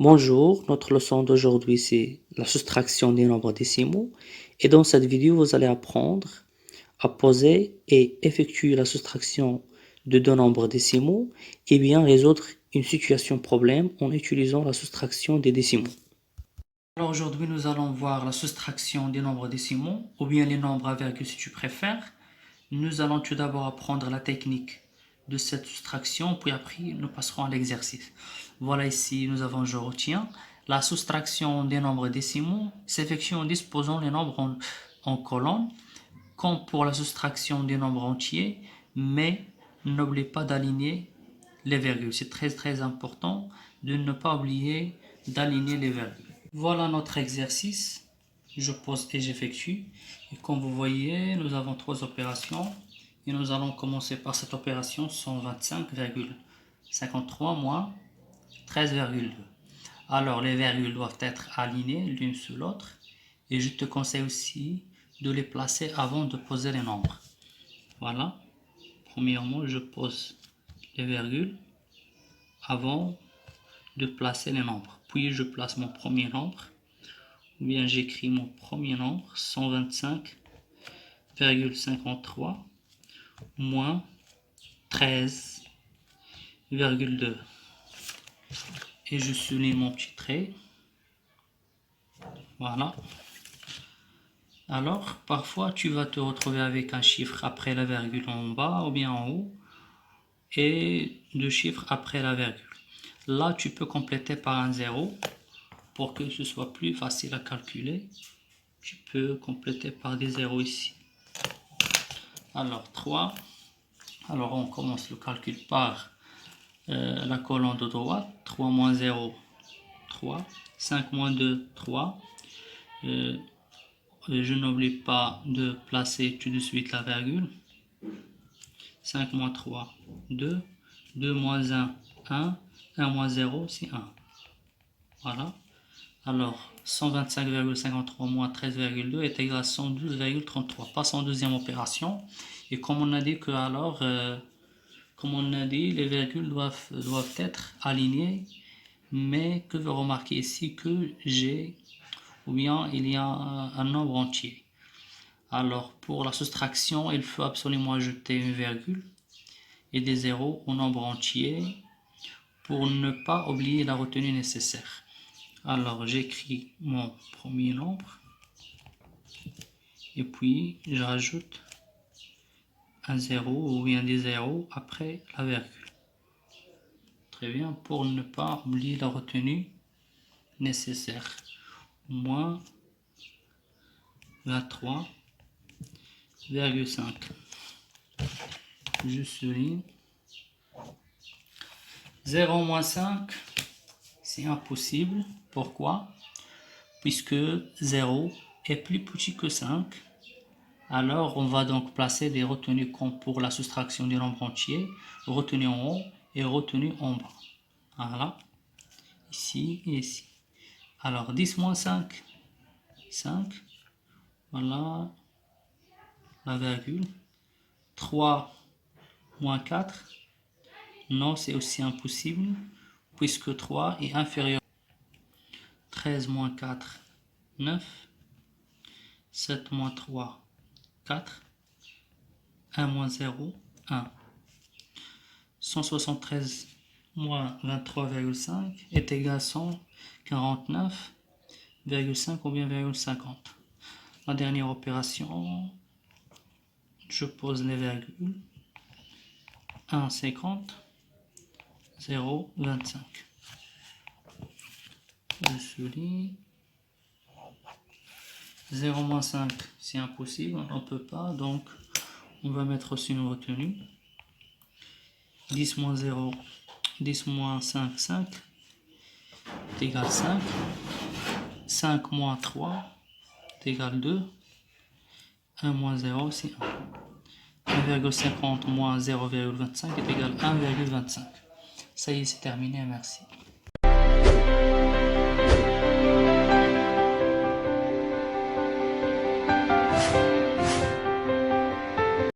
Bonjour, notre leçon d'aujourd'hui c'est la soustraction des nombres décimaux et dans cette vidéo vous allez apprendre à poser et effectuer la soustraction de deux nombres décimaux et bien résoudre une situation problème en utilisant la soustraction des décimaux. Alors aujourd'hui nous allons voir la soustraction des nombres décimaux ou bien les nombres à virgule si tu préfères. Nous allons tout d'abord apprendre la technique de cette soustraction, puis après nous passerons à l'exercice. Voilà, ici nous avons, je retiens, la soustraction des nombres décimaux s'effectue en disposant les nombres en colonne, comme pour la soustraction des nombres entiers, mais n'oublie pas d'aligner les virgules. C'est très important de ne pas oublier d'aligner les virgules. Voilà notre exercice. Je pose et j'effectue. Et comme vous voyez, nous avons trois opérations. Et nous allons commencer par cette opération 125,53 moins 13,2. Alors, les virgules doivent être alignées l'une sur l'autre. Et je te conseille aussi de les placer avant de poser les nombres. Voilà. Premièrement, je pose les virgules avant de placer les nombres. Puis, je place mon premier nombre. Ou bien j'écris mon premier nombre, 125,53 moins 13,2. Et je souligne mon petit trait. Voilà. Alors, parfois, tu vas te retrouver avec un chiffre après la virgule en bas ou bien en haut et deux chiffres après la virgule. Là, tu peux compléter par un 0 pour que ce soit plus facile à calculer. Tu peux compléter par des zéros ici. Alors, 3. Alors, on commence le calcul par la colonne de droite. 3 moins 0, 3. 5 moins 2, 3. Je n'oublie pas de placer tout de suite la virgule. 5 moins 3, 2. 2 moins 1, 1. 1 moins 0, c'est 1. Voilà. Alors, 125,53 moins 13,2 est égal à 112,33. Passons en deuxième opération. Et comme on a dit que alors, comme on a dit, les virgules doivent être alignées. Mais que vous remarquez ici que j'ai, ou bien il y a un nombre entier. Alors, pour la soustraction, il faut absolument ajouter une virgule et des zéros au nombre entier pour ne pas oublier la retenue nécessaire. Alors, j'écris mon premier nombre et puis je rajoute un 0 ou bien des zéros après la virgule. Très bien, pour ne pas oublier la retenue nécessaire. Moins 23,5. Je souligne. 0 moins 5, c'est impossible. Pourquoi? Puisque 0 est plus petit que 5. Alors, on va donc placer des retenues comme pour la soustraction du nombre entier, retenue en haut et retenue en bas. Voilà, ici et ici. Alors, 10 moins 5, 5. Voilà, la virgule. 3 moins 4, non, c'est aussi impossible, puisque 3 est inférieur. 13 moins 4, 9. 7 moins 3, 4. 1 moins 0, 1. 173 moins 23,5 est égal à 149,5 ou bien 50. La dernière opération, je pose les virgules. 1, 50, 0, 25. Je souligne. 0 moins 5, c'est impossible, on ne peut pas, donc on va mettre aussi une retenue. 10 moins 0, 10 moins 5, 5, est égal à 5. 5 moins 3 est égal à 2. 1 moins 0, c'est 1. 1,50 moins 0,25 est égal à 1,25. Ça y est, c'est terminé, merci.